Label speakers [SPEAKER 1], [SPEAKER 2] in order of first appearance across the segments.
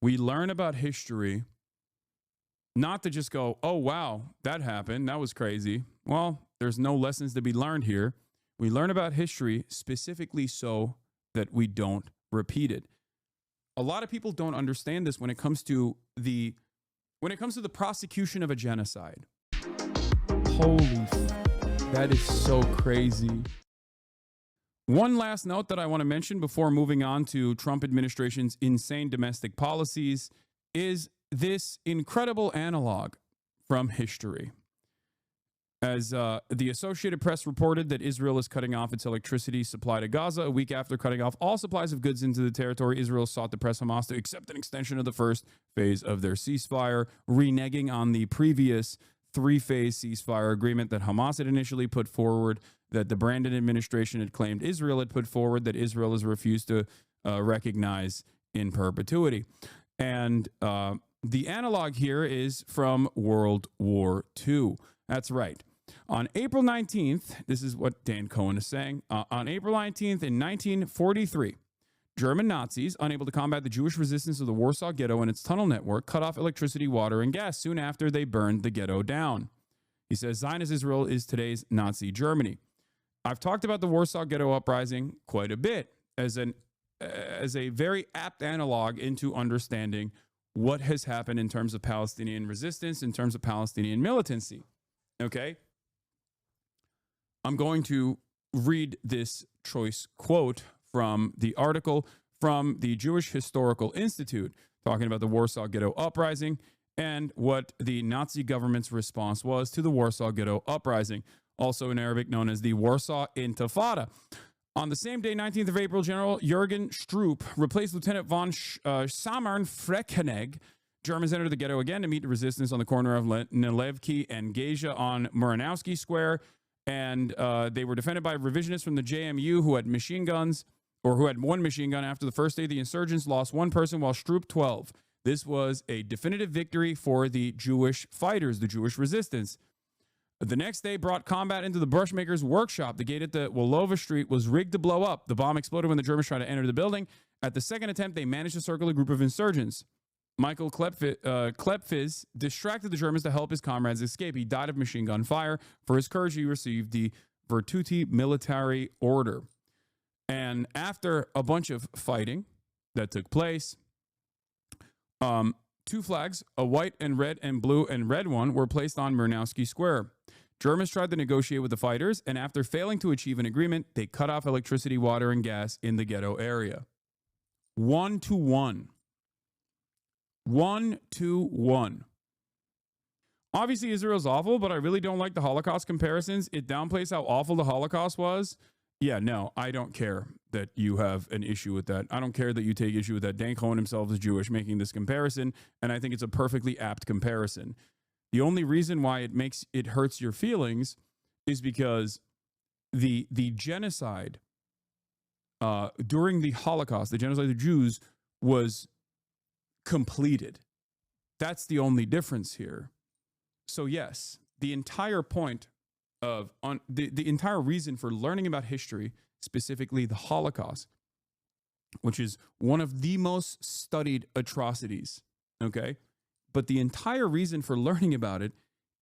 [SPEAKER 1] We learn about history not to just go, oh, wow, that happened. That was crazy. Well, there's no lessons to be learned here. We learn about history specifically so that we don't repeat it. A lot of people don't understand this when it comes to the prosecution of a genocide. That is so crazy. One last note that I want to mention before moving on to Trump administration's insane domestic policies is this incredible analog from history. As the Associated Press reported that Israel is cutting off its electricity supply to Gaza a week after cutting off all supplies of goods into the territory, Israel sought to press Hamas to accept an extension of the first phase of their ceasefire, reneging on the previous three-phase ceasefire agreement that Hamas had initially put forward, that the Brandon administration had claimed Israel had put forward, that Israel has refused to recognize in perpetuity. And the analog here is from World War II. That's right. On April 19th, this is what Dan Cohen is saying. On April 19th in 1943, German Nazis, unable to combat the Jewish resistance of the Warsaw Ghetto and its tunnel network, cut off electricity, water, and gas soon after they burned the ghetto down. He says Zionist Israel is today's Nazi Germany. I've talked about the Warsaw Ghetto uprising quite a bit as a very apt analog into understanding what has happened in terms of Palestinian resistance, in terms of Palestinian militancy. Okay? I'm going to read this choice quote from the article from the Jewish Historical Institute talking about the Warsaw Ghetto uprising and what the Nazi government's response was to the Warsaw Ghetto uprising, also in Arabic known as the Warsaw Intifada. On the same day, 19th of April, General Jürgen Stroop replaced Lieutenant von Sammarn-Freckenegg. Germans entered the ghetto again to meet the resistance on the corner of Nalevki and Geja on Muranowski Square, and they were defended by revisionists from the JMU who had machine guns, or who had one machine gun. After the first day, the insurgents lost one person while Stroop 12. This was a definitive victory for the Jewish fighters, the Jewish resistance. The next day brought combat into the brushmaker's workshop. The gate at the Wolova Street was rigged to blow up. The bomb exploded when the Germans tried to enter the building. At the second attempt, they managed to circle a group of insurgents. Michael Klepfiz distracted the Germans to help his comrades escape. He died of machine gun fire. For his courage, he received the Virtuti Militari Order. And after a bunch of fighting that took place, two flags, a white and red and blue and red one, were placed on Muranowski Square. Germans tried to negotiate with the fighters, and after failing to achieve an agreement, they cut off electricity, water, and gas in the ghetto area. 1-1. 1-1. Obviously, Israel's awful, but I really don't like the Holocaust comparisons. It downplays how awful the Holocaust was. Yeah, no, I don't care that you have an issue with that. I don't care that you take issue with that. Dan Cohen himself is Jewish, making this comparison, and I think it's a perfectly apt comparison. The only reason why it hurts your feelings is because the genocide during the Holocaust, the genocide of the Jews, was completed. That's the only difference here. So yes, the entire point of the entire reason for learning about history, specifically the Holocaust, which is one of the most studied atrocities, okay? But the entire reason for learning about it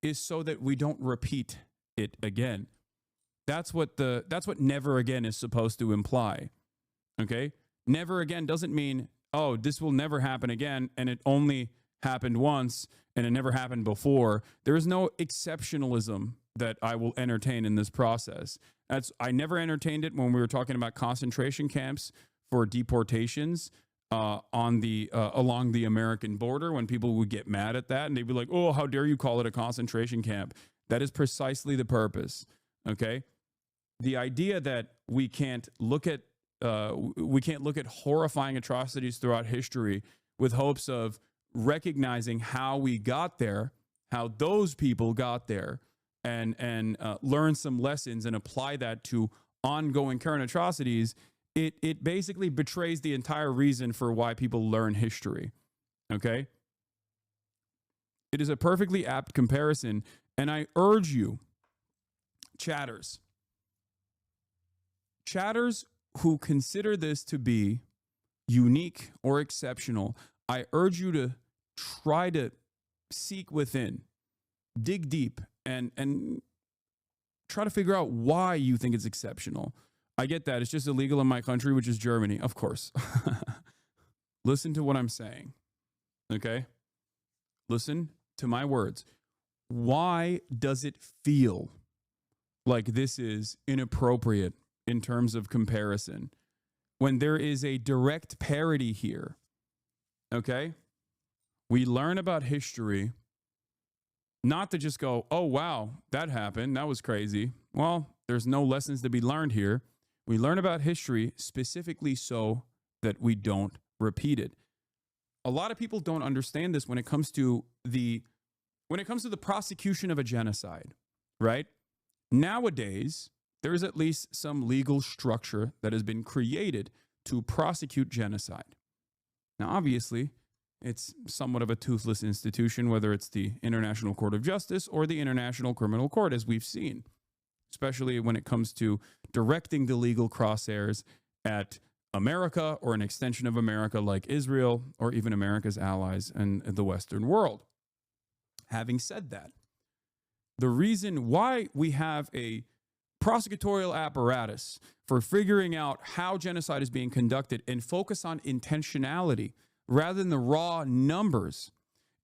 [SPEAKER 1] is so that we don't repeat it again. That's what never again is supposed to imply. Okay? Never again doesn't mean, oh, this will never happen again and it only happened once and it never happened before. There is no exceptionalism that I will entertain in this process. I never entertained it when we were talking about concentration camps for deportations along the American border, when people would get mad at that and they'd be like, oh, how dare you call it a concentration camp? That is precisely the purpose. Okay? The idea that we can't look at horrifying atrocities throughout history with hopes of recognizing how we got there, how those people got there, and learn some lessons and apply that to ongoing current atrocities, it basically betrays the entire reason for why people learn history. Okay? It is a perfectly apt comparison, and I urge you, chatters who consider this to be unique or exceptional, I urge you to try to seek within, dig deep, and try to figure out why you think it's exceptional. I get that. It's just illegal in my country, which is Germany. Of course. Listen to what I'm saying. Okay? Listen to my words. Why does it feel like this is inappropriate in terms of comparison when there is a direct parity here? Okay? We learn about history not to just go, oh, wow, that happened. That was crazy. Well, there's no lessons to be learned here. We learn about history specifically so that we don't repeat it. A lot of people don't understand this when it comes to the prosecution of a genocide, right? Nowadays, there is at least some legal structure that has been created to prosecute genocide. Now, obviously, it's somewhat of a toothless institution, whether it's the International Court of Justice or the International Criminal Court, as we've seen, especially when it comes to directing the legal crosshairs at America or an extension of America like Israel or even America's allies in the Western world. Having said that, the reason why we have a prosecutorial apparatus for figuring out how genocide is being conducted and focus on intentionality rather than the raw numbers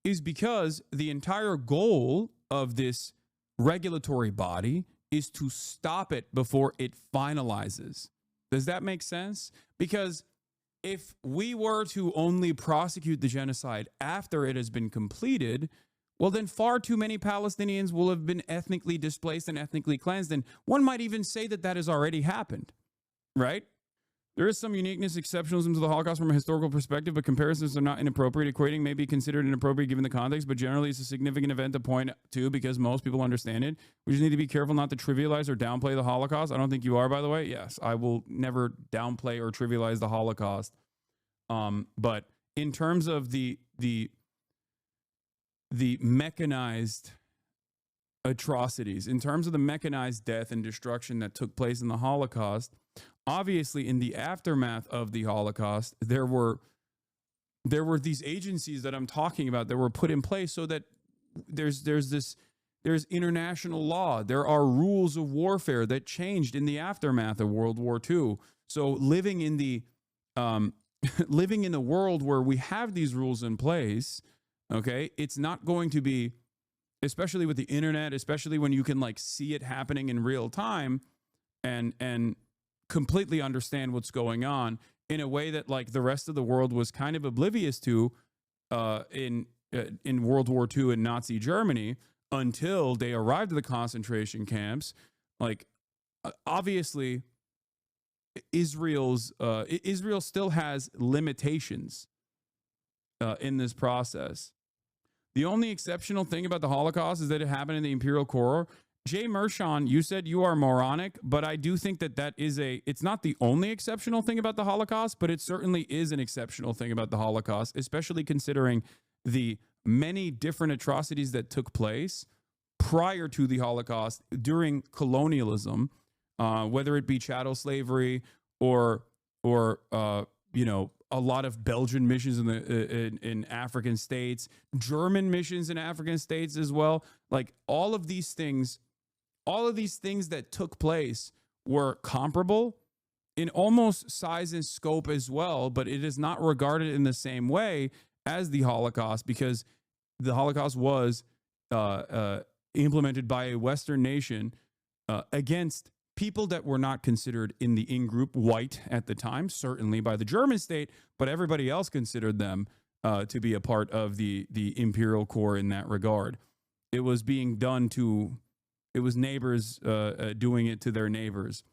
[SPEAKER 1] is because the entire goal of this regulatory body is to stop it before it finalizes. Does that make sense? Because if we were to only prosecute the genocide after it has been completed, well, then far too many Palestinians will have been ethnically displaced and ethnically cleansed. And one might even say that that has already happened, right? There is some uniqueness, exceptionalism to the Holocaust from a historical perspective, but comparisons are not inappropriate. Equating may be considered inappropriate given the context, but generally it's a significant event to point to because most people understand it. We just need to be careful not to trivialize or downplay the Holocaust. I don't think you are, by the way. Yes, I will never downplay or trivialize the Holocaust. But in terms of the mechanized atrocities, in terms of the mechanized death and destruction that took place in the Holocaust, obviously in the aftermath of the Holocaust, there were these agencies that I'm talking about that were put in place so that there's international law. There are rules of warfare that changed in the aftermath of World War II. So living in the world where we have these rules in place, okay, it's not going to be, especially with the internet, especially when you can like see it happening in real time and completely understand what's going on in a way that like the rest of the world was kind of oblivious to in World War II in Nazi Germany until they arrived at the concentration camps. Like obviously Israel still has limitations in this process. The only exceptional thing about the Holocaust is that it happened in the Imperial Core. Jay Mershon, you said you are moronic, but I do think that it's not the only exceptional thing about the Holocaust, but it certainly is an exceptional thing about the Holocaust, especially considering the many different atrocities that took place prior to the Holocaust during colonialism, whether it be chattel slavery or a lot of Belgian missions in African states, German missions in African states as well. Like all of these things that took place were comparable in almost size and scope as well, but it is not regarded in the same way as the Holocaust because the Holocaust was implemented by a Western nation against people that were not considered in the in-group white at the time, certainly by the German state, but everybody else considered them to be a part of the imperial core in that regard. It was being done it was neighbors doing it to their neighbors.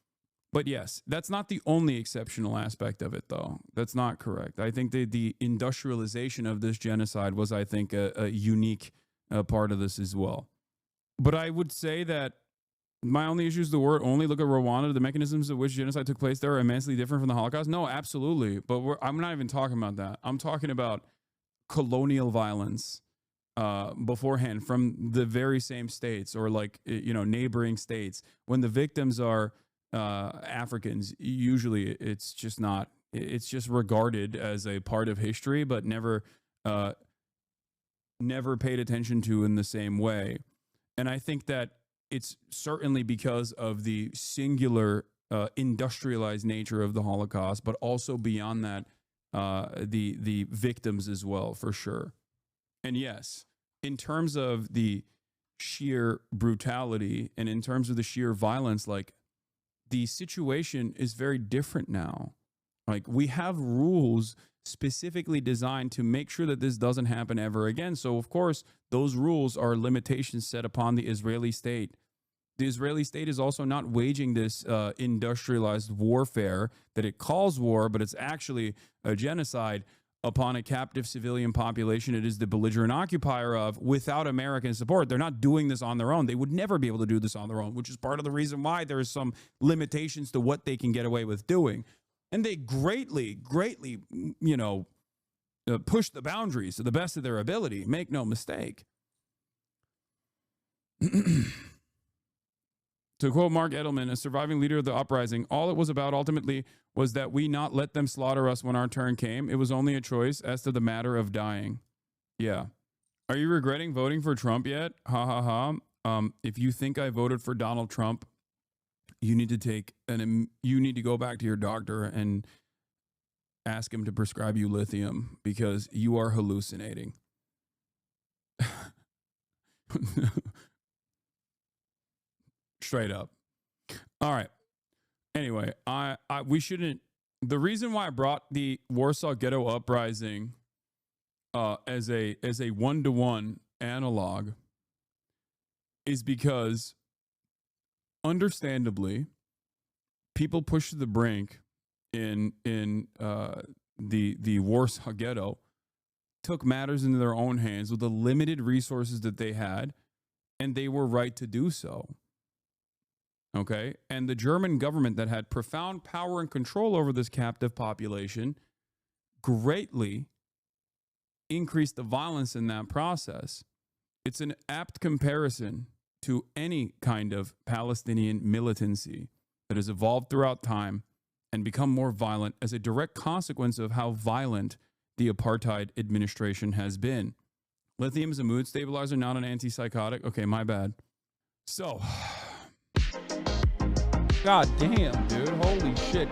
[SPEAKER 1] But yes, that's not the only exceptional aspect of it, though. That's not correct. I think the industrialization of this genocide was, I think, a unique part of this as well. But I would say that my only issue is the word only. Look at Rwanda. The mechanisms of which genocide took place there are immensely different from the Holocaust. No, absolutely. But I'm not even talking about that. I'm talking about colonial violence beforehand from the very same states or like, neighboring states. When the victims are Africans, usually it's just regarded as a part of history, but never never paid attention to in the same way. And I think that it's certainly because of the singular industrialized nature of the Holocaust, but also beyond that, the victims as well, for sure. And yes, in terms of the sheer brutality and in terms of the sheer violence, like, the situation is very different now. Like, we have rules specifically designed to make sure that this doesn't happen ever again. So, of course, those rules are limitations set upon the Israeli state. The Israeli state is also not waging this industrialized warfare that it calls war, but it's actually a genocide upon a captive civilian population it is the belligerent occupier of without American support. They're not doing this on their own. They would never be able to do this on their own, which is part of the reason why there is some limitations to what they can get away with doing. And they greatly, push the boundaries to the best of their ability. Make no mistake. To quote Mark Edelman, a surviving leader of the uprising, all it was about ultimately was that we not let them slaughter us when our turn came. It was only a choice as to the matter of dying. Yeah. Are you regretting voting for Trump yet? Ha ha ha. If you think I voted for Donald Trump, you need to go back to your doctor and ask him to prescribe you lithium because you are hallucinating. Straight up. All right. Anyway, we shouldn't. The reason why I brought the Warsaw Ghetto uprising as a 1-to-1 analog is because, understandably, people pushed to the brink in the Warsaw Ghetto took matters into their own hands with the limited resources that they had, and they were right to do so. Okay? And the German government that had profound power and control over this captive population greatly increased the violence in that process. It's an apt comparison to any kind of Palestinian militancy that has evolved throughout time and become more violent as a direct consequence of how violent the apartheid administration has been. Lithium is a mood stabilizer, not an antipsychotic. Okay, my bad. So, God damn, dude. Holy shit.